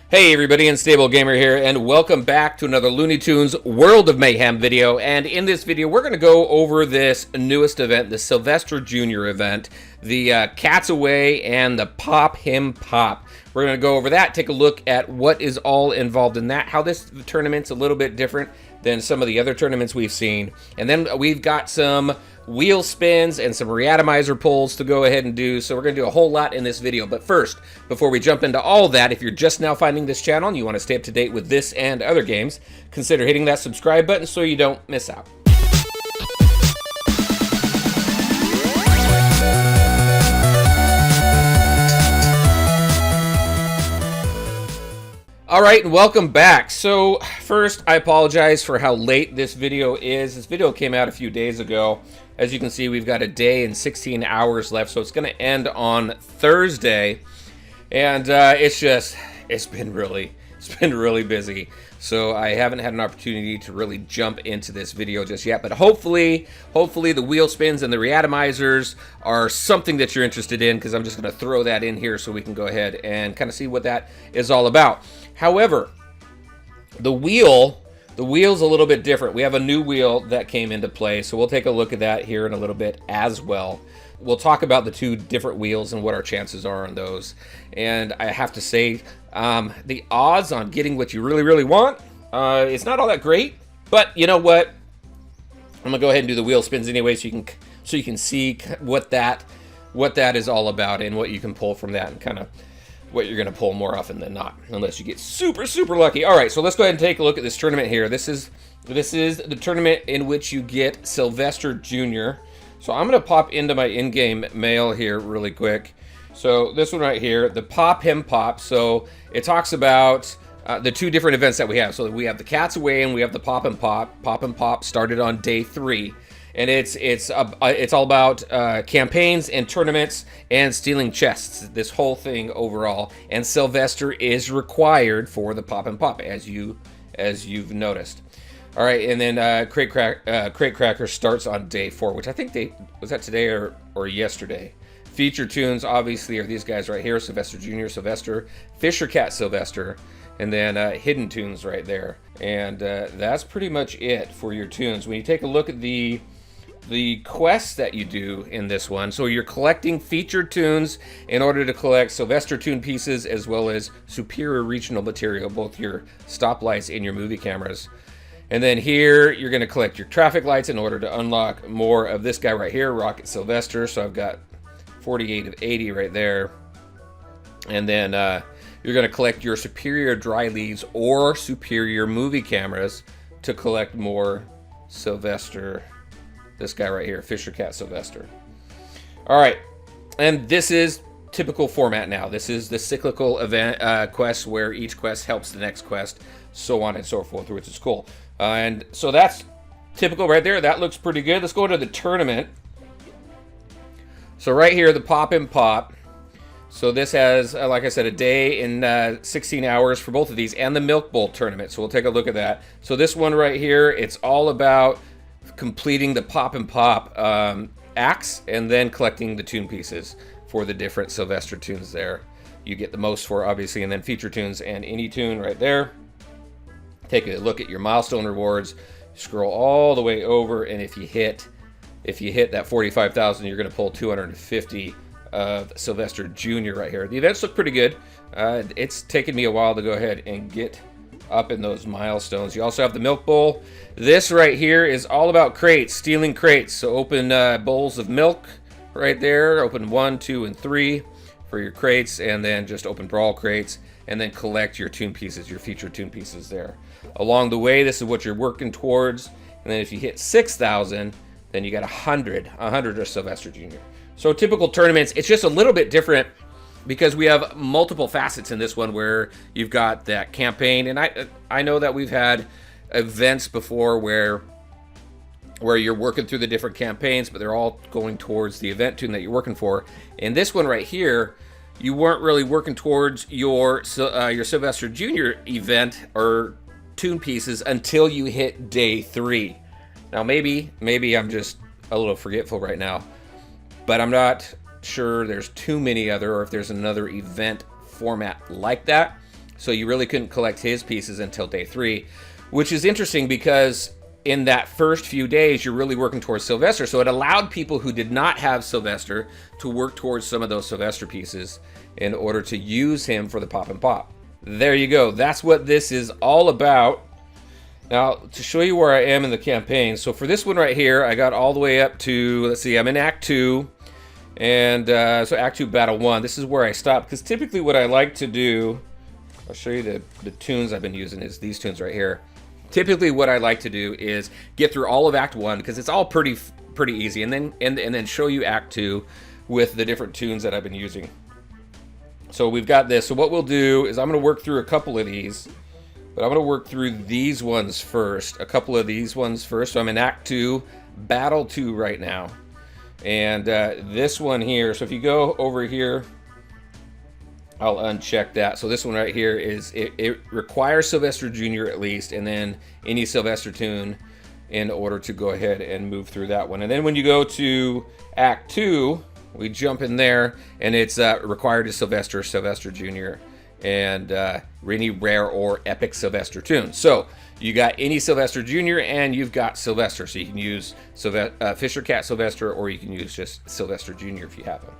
Hey everybody, Unstable Gamer here, and welcome back to another Looney Tunes World of Mayhem video. And in this video, we're going to go over this newest event, the Sylvester Jr. event, the Cats Away and the Pop Him Pop. We're going to go over that, take a look at what is all involved in that, how this tournament's a little bit different than some of the other tournaments we've seen. And then we've got some wheel spins and some Reata Misers pulls to go ahead and do. So we're going to do a whole lot in this video. But first, before we jump into all that, if you're just now finding this channel and you want to stay up to date with this and other games, consider hitting that subscribe button so you don't miss out. All right, and welcome back. So first, I apologize for how late this video is. This video came out a few days ago. As you can see, we've got a day and 16 hours left, so it's going to end on Thursday. And it's been really busy. So I haven't had an opportunity to really jump into this video just yet. But hopefully the wheel spins and the Reata Misers are something that you're interested in, because I'm just going to throw that in here so we can go ahead and kind of see what that is all about. However, the wheel's a little bit different. We have a new wheel that came into play, so we'll take a look at that here in a little bit as well. We'll talk about the two different wheels and what our chances are on those. And I have to say, the odds on getting what you really want, it's not all that great. But you know what? I'm gonna go ahead and do the wheel spins anyway, so you can see what that is all about and what you can pull from that, and kind of what you're going to pull more often than not, unless you get super lucky. All right, so let's go ahead and take a look at this tournament here. This is the tournament in which you get Sylvester Jr. So I'm going to pop into my in-game mail here really quick. So this one right here, the Pop Him Pop. So it talks about the two different events that we have. So we have the Cats Away and we have the Pop Him Pop. Pop Him Pop started on day 3. And it's all about campaigns and tournaments and stealing chests, this whole thing overall. And Sylvester is required for the Pop and Pop, as you've noticed. All right, and then Crate Cracker starts on day 4, which I think was that today or yesterday. Feature tunes obviously are these guys right here: Sylvester Jr., Sylvester, Fisher Cat Sylvester, and then hidden tunes right there. And that's pretty much it for your tunes. When you take a look at the quests that you do in this one, so you're collecting featured tunes in order to collect Sylvester tune pieces as well as superior regional material, both your stoplights and your movie cameras. And then here you're going to collect your traffic lights in order to unlock more of this guy right here, Rocket Sylvester. So I've got 48 of 80 right there. And then you're going to collect your superior dry leaves or superior movie cameras to collect more Sylvester. This guy right here, Fisher Cat Sylvester. All right, and this is typical format now. This is the cyclical event quest, where each quest helps the next quest, so on and so forth, which is cool. And so that's typical right there. That looks pretty good. Let's go to the tournament. So right here, the Pop and Pop. So this has, like I said, a day and 16 hours for both of these, and the Milk Bowl tournament. So we'll take a look at that. So this one right here, it's all about completing the Pop and Pop acts and then collecting the tune pieces for the different Sylvester tunes there. You get the most for, obviously, and then feature tunes and any tune right there. Take a look at your milestone rewards, scroll all the way over, and if you hit that 45,000, you're going to pull 250 of Sylvester Jr. right here. The events look pretty good. It's taken me a while to go ahead and get up in those milestones. You also have the Milk Bowl. This right here is all about crates, stealing crates. So open bowls of milk right there. Open 1, 2, and 3 for your crates, and then just open brawl crates, and then collect your tune pieces, your featured tune pieces there. Along the way, this is what you're working towards. And then if you hit 6,000, then you got 100 of Sylvester Jr. So typical tournaments, it's just a little bit different, because we have multiple facets in this one, where you've got that campaign. And I know that we've had events before where you're working through the different campaigns, but they're all going towards the event tune that you're working for. In this one right here, you weren't really working towards your Sylvester Jr. event or tune pieces until you hit day 3. Now maybe I'm just a little forgetful right now, but I'm not sure there's too many other, or if there's another event format like that. So you really couldn't collect his pieces until day 3, which is interesting because in that first few days, you're really working towards Sylvester. So it allowed people who did not have Sylvester to work towards some of those Sylvester pieces in order to use him for the pop and pop. There you go. That's what this is all about. Now, to show you where I am in the campaign, so for this one right here, I got all the way up to, let's see, I'm in Act 2, and so Act 2, Battle 1. This is where I stopped, because typically what I like to do, I'll show you the tunes I've been using, is these tunes right here. Typically what I like to do is get through all of Act 1, because it's all pretty easy, and then show you Act 2 with the different tunes that I've been using. So we've got this. So what we'll do is I'm going to work through a couple of these. But I'm going to work through these ones first, a couple of these ones first. So I'm in Act 2, Battle 2 right now. And this one here, so if you go over here, I'll uncheck that. So this one right here is, it requires Sylvester Jr. at least, and then any Sylvester tune in order to go ahead and move through that one. And then when you go to Act 2, we jump in there, and it's required is Sylvester Jr., and any rare or epic Sylvester tunes. So you got any Sylvester Jr. and you've got Sylvester. So you can use Fisher Cat Sylvester, or you can use just Sylvester Jr. if you have him.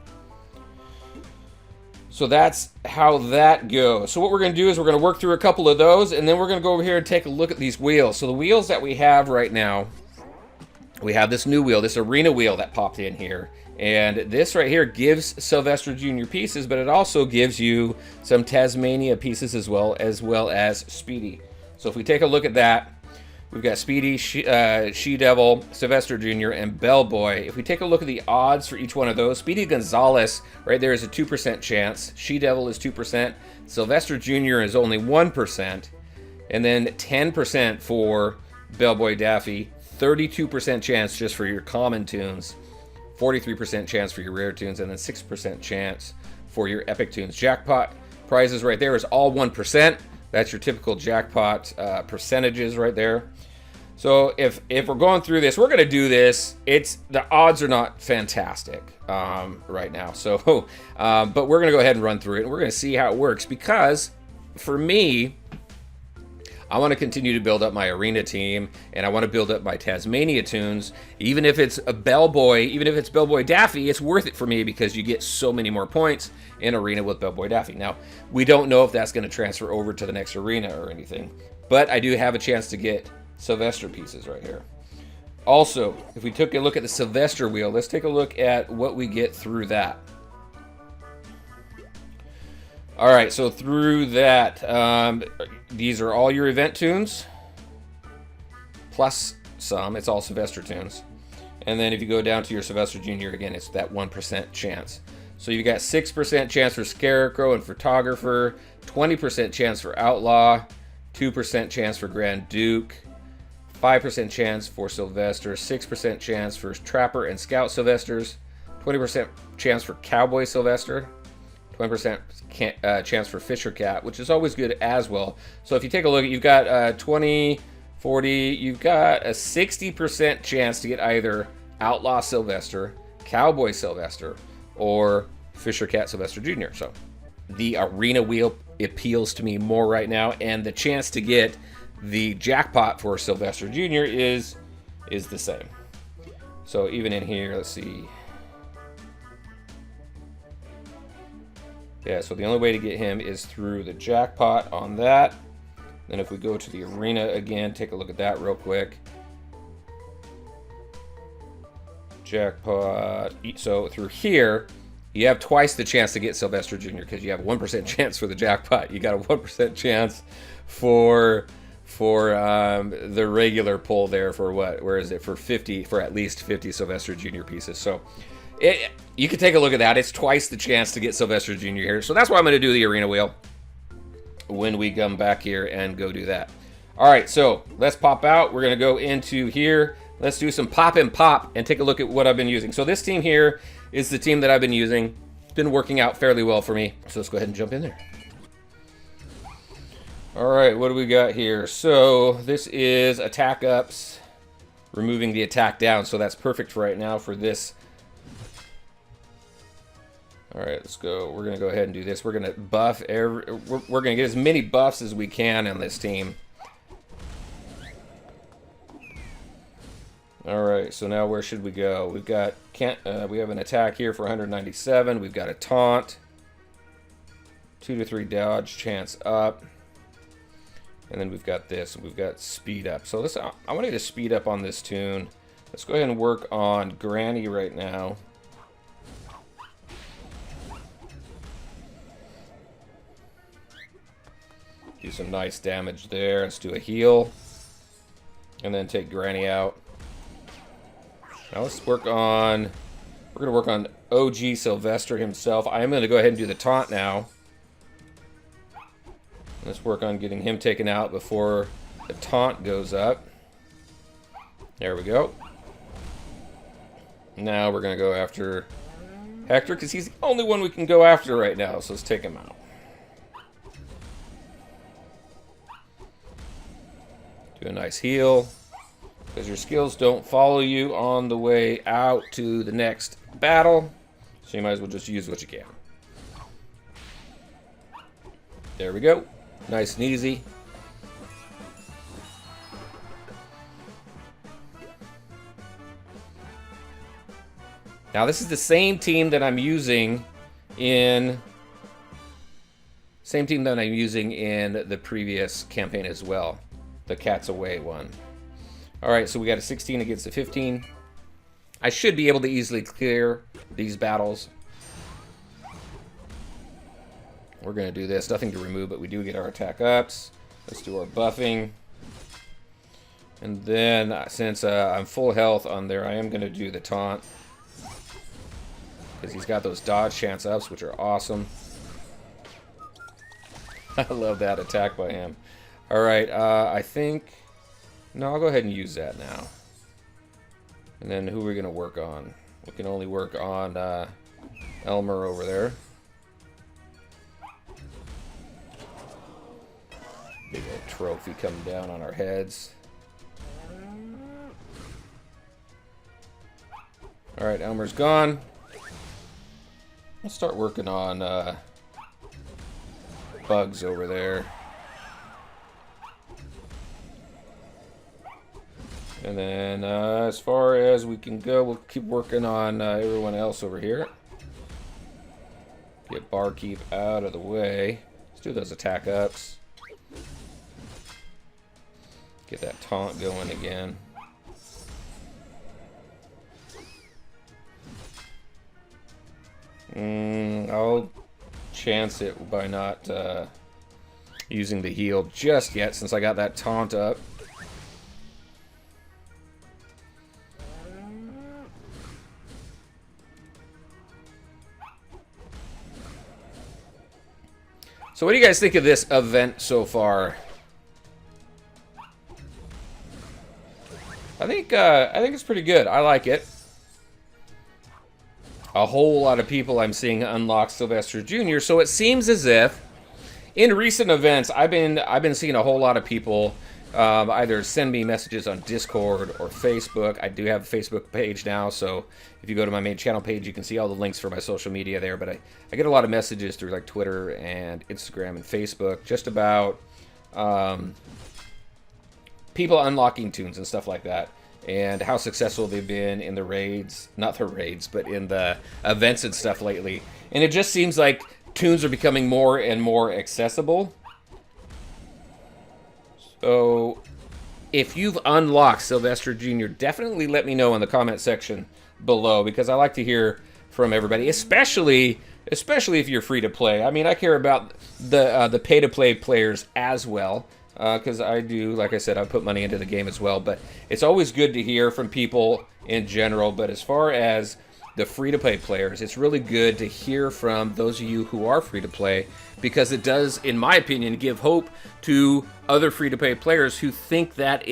So that's how that goes. So what we're going to do is we're going to work through a couple of those, and then we're going to go over here and take a look at these wheels. So the wheels that we have right now, we have this new wheel, this arena wheel that popped in here. And this right here gives Sylvester Jr. pieces, but it also gives you some Tasmania pieces as well as Speedy. So if we take a look at that, we've got Speedy, She-Devil, Sylvester Jr., and Bellboy. If we take a look at the odds for each one of those, Speedy Gonzalez right there is a 2% chance. She-Devil is 2%. Sylvester Jr. is only 1%. And then 10% for Bellboy Daffy. 32% chance just for your common tunes. 43% chance for your rare tunes, and then 6% chance for your epic tunes. Jackpot prizes right there is all 1%. That's your typical jackpot percentages right there. So if we're going through this, we're going to do this. The odds are not fantastic right now. So, but we're going to go ahead and run through it, and we're going to see how it works, because for me, I want to continue to build up my arena team, and I want to build up my Tasmania tunes. Even if it's a Bellboy, even if it's Bellboy Daffy, it's worth it for me because you get so many more points in arena with Bellboy Daffy. Now, we don't know if that's going to transfer over to the next arena or anything, but I do have a chance to get Sylvester pieces right here. Also, if we took a look at the Sylvester wheel, let's take a look at what we get through that. All right, so through that, these are all your event tunes, plus some. It's all Sylvester tunes. And then if you go down to your Sylvester Jr., again, it's that 1% chance. So you got 6% chance for Scarecrow and Photographer, 20% chance for Outlaw, 2% chance for Grand Duke, 5% chance for Sylvester, 6% chance for Trapper and Scout Sylvesters, 20% chance for Cowboy Sylvester, 20% chance for Fisher Cat, which is always good as well. So if you take a look, you've got 20, 40, you've got a 60% chance to get either Outlaw Sylvester, Cowboy Sylvester, or Fisher Cat Sylvester Jr. So the arena wheel appeals to me more right now, and the chance to get the jackpot for Sylvester Jr. is the same. So even in here, let's see. Yeah, so the only way to get him is through the jackpot on that. Then if we go to the arena again, take a look at that real quick. Jackpot. So through here, you have twice the chance to get Sylvester Jr. because you have a 1% chance for the jackpot. You got a 1% chance for the regular pull there for what? Where is it? For at least 50 Sylvester Jr. pieces. So you can take a look at that. It's twice the chance to get Sylvester Jr. here. So that's why I'm going to do the arena wheel when we come back here and go do that. All right, so let's pop out. We're going to go into here. Let's do some pop and pop and take a look at what I've been using. So this team here is the team that I've been using. It's been working out fairly well for me. So let's go ahead and jump in there. All right, what do we got here? So this is attack ups, removing the attack down. So that's perfect right now for this. All right, let's go. We're gonna go ahead and do this. We're gonna buff we're gonna get as many buffs as we can on this team. All right, so now where should we go? We've got we have an attack here for 197. We've got a taunt, 2 to 3 dodge chance up, and then we've got this. We've got speed up. So I want to get a speed up on this tune. Let's go ahead and work on Granny right now. Do some nice damage there. Let's do a heal, and then take Granny out. Now let's work on, we're going to work on OG Sylvester himself. I am going to go ahead and do the taunt now. Let's work on getting him taken out before the taunt goes up. There we go. Now we're going to go after Hector, because he's the only one we can go after right now. So let's take him out. Do a nice heal. Because your skills don't follow you on the way out to the next battle. So you might as well just use what you can. There we go. Nice and easy. Now this is the same team that I'm using in... the previous campaign as well. The Cats Away one. Alright, so we got a 16 against a 15. I should be able to easily clear these battles. We're going to do this. Nothing to remove, but we do get our attack ups. Let's do our buffing. And then, since I'm full health on there, I am going to do the taunt. Because he's got those dodge chance ups, which are awesome. I love that attack by him. Alright, I think... No, I'll go ahead and use that now. And then who are we going to work on? We can only work on Elmer over there. Big old trophy coming down on our heads. Alright, Elmer's gone. Let's start working on Bugs over there. And then, as far as we can go, we'll keep working on everyone else over here. Get Barkeep out of the way. Let's do those attack ups. Get that taunt going again. I'll chance it by not using the heal just yet, since I got that taunt up. So what do you guys think of this event so far? I think it's pretty good. I like it. A whole lot of people I'm seeing unlock Sylvester Jr. So it seems as if in recent events I've been seeing a whole lot of people either send me messages on Discord or Facebook. I do have a Facebook page now, so if you go to my main channel page, you can see all the links for my social media there. But I get a lot of messages through like Twitter and Instagram and Facebook just about people unlocking tunes and stuff like that, and how successful they've been in the raids, not the raids, but in the events and stuff lately. And it just seems like tunes are becoming more and more accessible. So, if you've unlocked Sylvester Jr., definitely let me know in the comment section below, because I like to hear from everybody, especially if you're free to play. I mean, I care about the pay to play players as well, because I do, like I said, I put money into the game as well. But it's always good to hear from people in general. But as far as the free to play players, it's really good to hear from those of you who are free to play, because it does, in my opinion, give hope to other free to play players who think that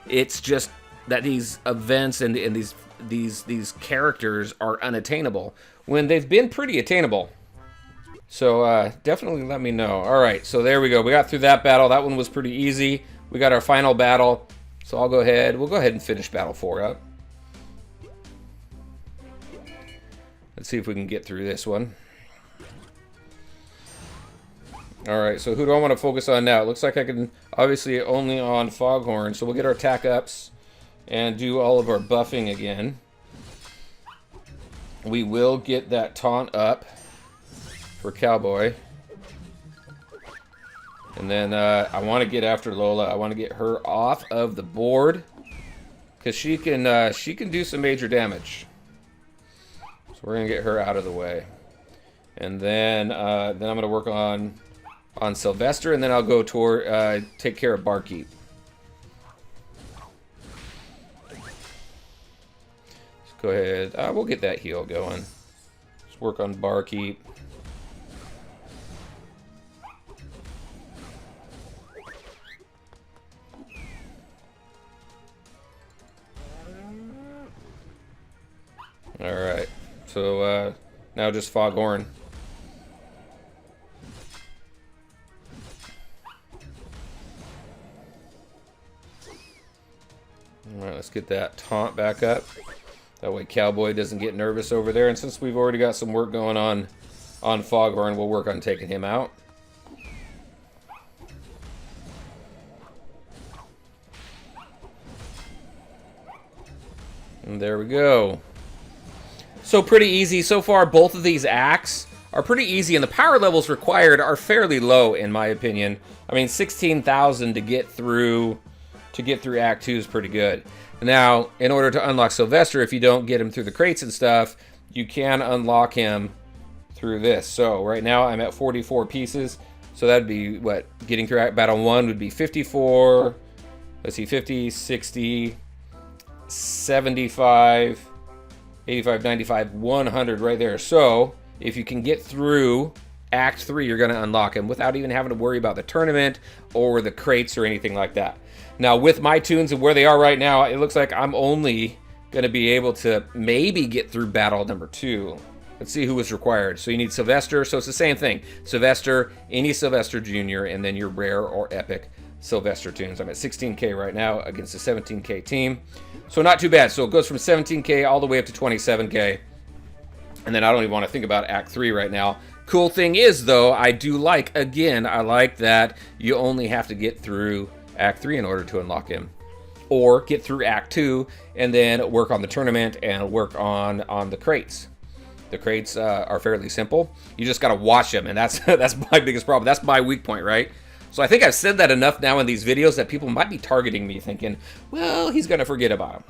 it's just that these events and these characters are unattainable when they've been pretty attainable. So definitely let me know. All right, so there we go. We got through that battle. That one was pretty easy. We got our final battle. So we'll go ahead and finish battle 4 up. Let's see if we can get through this one. All right, so who do I want to focus on now? It looks like I can obviously only on Foghorn, so we'll get our attack ups and do all of our buffing again. We will get that taunt up for Cowboy. And then I want to get after Lola. I want to get her off of the board because she can do some major damage. So we're gonna get her out of the way, and then I'm gonna work on Sylvester, and then I'll go toward take care of Barkeep. Let's go ahead. We'll get that heal going. Let's work on Barkeep. All right. So now just Foghorn. Alright, let's get that taunt back up. That way Cowboy doesn't get nervous over there. And since we've already got some work going on Foghorn, we'll work on taking him out. And there we go. So pretty easy. So far, both of these acts are pretty easy, and the power levels required are fairly low, in my opinion. I mean, 16,000 to get through Act 2 is pretty good. Now, in order to unlock Sylvester, if you don't get him through the crates and stuff, you can unlock him through this. So right now I'm at 44 pieces. So that'd be what? Getting through Battle 1 would be 54. Let's see, 50, 60, 75, 85, 95, 100 right there. So if you can get through Act 3, you're going to unlock him without even having to worry about the tournament or the crates or anything like that. Now, with my tunes and where they are right now, it looks like I'm only going to be able to maybe get through battle number 2. Let's see who was required. So you need Sylvester. So it's the same thing. Sylvester, any Sylvester Jr., and then your rare or epic Sylvester tunes. I'm at 16K right now against a 17K team. So not too bad. So it goes from 17K all the way up to 27K. And then I don't even want to think about Act 3 right now. Cool thing is, though, I do like, again, I like that you only have to get through Act 3 in order to unlock him. Or get through Act 2 and then work on the tournament and work on the crates. The crates are fairly simple. You just got to watch them, and that's my biggest problem. That's my weak point, right? So I think I've said that enough now in these videos that people might be targeting me thinking, well, he's going to forget about him.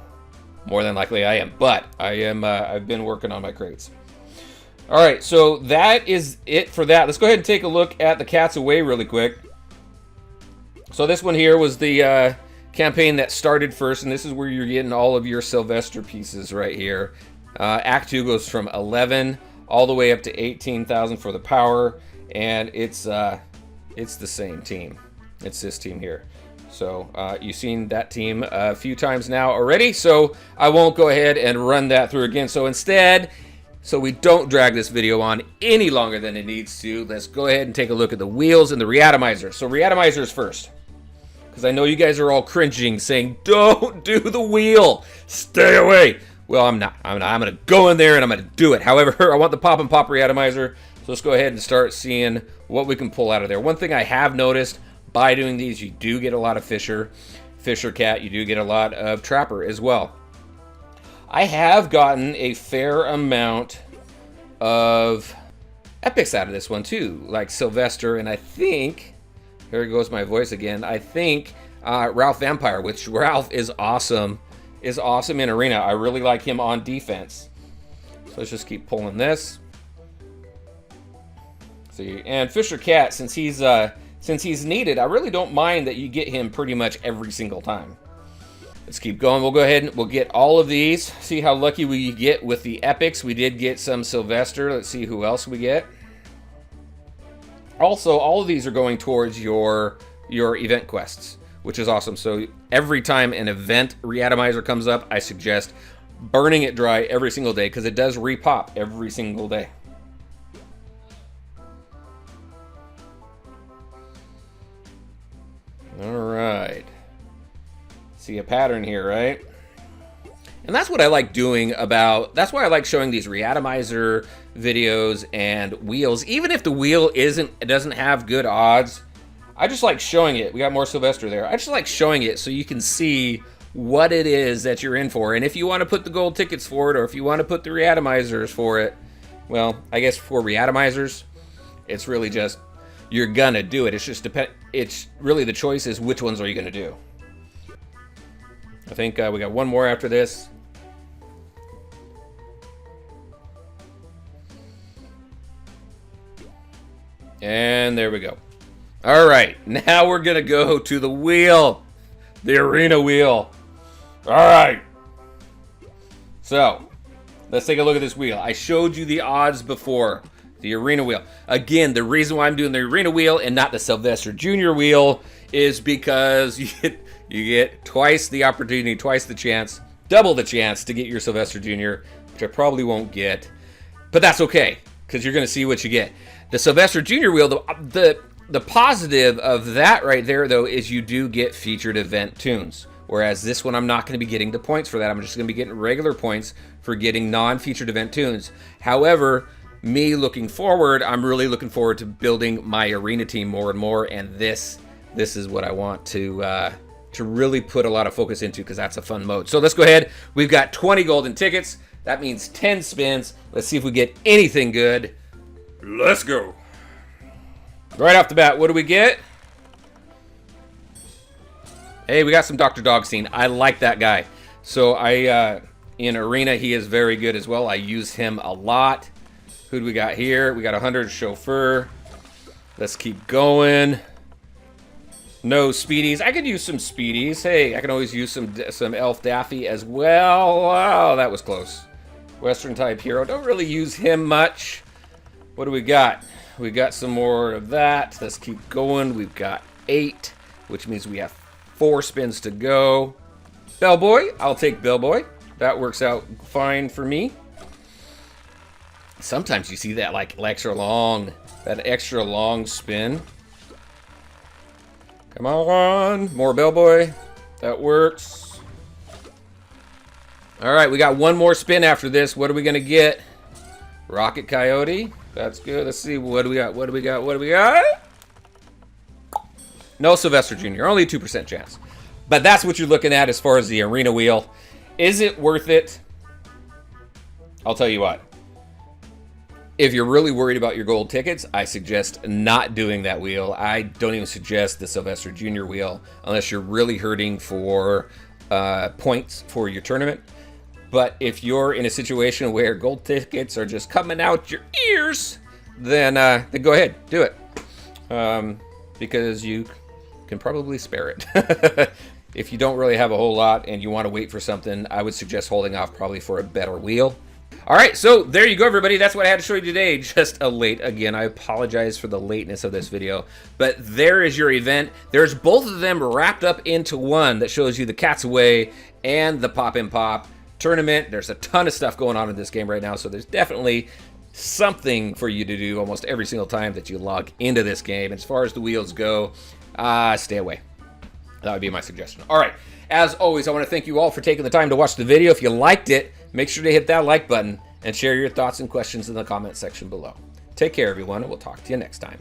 More than likely I am, but I've been working on my crates. All right, so that is it for that. Let's go ahead and take a look at the Cats Away really quick. So this one here was the campaign that started first, and this is where you're getting all of your Sylvester pieces right here. Act 2 goes from 11 all the way up to 18,000 for the power, and it's the same team. It's this team here. So you've seen that team a few times now already, so I won't go ahead and run that through again. So instead, so we don't drag this video on any longer than it needs to, let's go ahead and take a look at the wheels and the Reata Misers. So Reata Misers first, because I know you guys are all cringing, saying, don't do the wheel, stay away. Well, I'm not. I'm going to go in there and I'm going to do it. However, I want the pop and pop Reata Miser. So let's go ahead and start seeing what we can pull out of there. One thing I have noticed by doing these, you do get a lot of Fisher Cat. You do get a lot of Trapper as well. I have gotten a fair amount of epics out of this one too, like Sylvester, and I think, here goes my voice again, I think Ralph Vampire, which Ralph is awesome in Arena. I really like him on defense. So let's just keep pulling this. See, and Fisher Cat, since he's needed, I really don't mind that you get him pretty much every single time. Let's keep going. We'll go ahead and we'll get all of these. See how lucky we get with the epics. We did get some Sylvester. Let's see who else we get. Also, all of these are going towards your event quests, which is awesome. So every time an event Reata Miser comes up, I suggest burning it dry every single day because it does repop every single day. All right. See a pattern here, right? And that's what I like doing about, that's why I like showing these Reata Miser videos and wheels. Even if the wheel doesn't have good odds, I just like showing it. We got more Sylvester there. I just like showing it so you can see what it is that you're in for. And if you want to put the gold tickets for it, or if you want to put the Reata Misers for it, well, I guess for Reata Misers, it's really just, you're gonna do it. It's just it's really the choice is which ones are you gonna do. I think we got one more after this. And there we go. All right, now we're gonna go to the wheel, the arena wheel. All right. So let's take a look at this wheel. I showed you the odds before. The arena wheel. Again, the reason why I'm doing the arena wheel and not the Sylvester Jr. wheel is because you get twice the opportunity, twice the chance, double the chance to get your Sylvester Jr., which I probably won't get. But that's okay, because you're going to see what you get. The Sylvester Jr. wheel, the positive of that right there, though, is you do get featured event tunes. Whereas this one, I'm not going to be getting the points for that. I'm just going to be getting regular points for getting non-featured event tunes. However, me looking forward, I'm really looking forward to building my arena team more and more. And this is what I want to really put a lot of focus into, because that's a fun mode. So let's go ahead. We've got 20 golden tickets. That means 10 spins. Let's see if we get anything good. Let's go. Right off the bat, what do we get? Hey, we got some Dr. Dogstein. I like that guy. So in Arena, he is very good as well. I use him a lot. Who do we got here? We got 100 Chauffeur. Let's keep going. No Speedies. I could use some Speedies. Hey, I can always use some Elf Daffy as well. Wow, that was close. Western type hero. Don't really use him much. What do we got? We got some more of that. Let's keep going. We've got 8, which means we have 4 spins to go. Bellboy. I'll take Bellboy. That works out fine for me. Sometimes you see that like extra long spin. Come on, more Bellboy. That works. All right, we got one more spin after this. What are we gonna get? Rocket Coyote. That's good. Let's see. What do we got? What do we got? What do we got? No Sylvester Jr. Only a 2% chance. But that's what you're looking at as far as the arena wheel. Is it worth it? I'll tell you what. If you're really worried about your gold tickets, I suggest not doing that wheel. I don't even suggest the Sylvester Jr. wheel unless you're really hurting for points for your tournament. But if you're in a situation where gold tickets are just coming out your ears, then go ahead, do it. Because you can probably spare it. If you don't really have a whole lot and you want to wait for something, I would suggest holding off probably for a better wheel. All right, so there you go, everybody. That's what I had to show you today. Just a late, again, I apologize for the lateness of this video, but there is your event. There's both of them wrapped up into one that shows you the Cats Away and the Pop and Pop tournament. There's a ton of stuff going on in this game right now, so there's definitely something for you to do almost every single time that you log into this game. As far as the wheels go, stay away. That would be my suggestion. All right, as always, I want to thank you all for taking the time to watch the video. If you liked it, make sure to hit that like button and share your thoughts and questions in the comment section below. Take care, everyone, and we'll talk to you next time.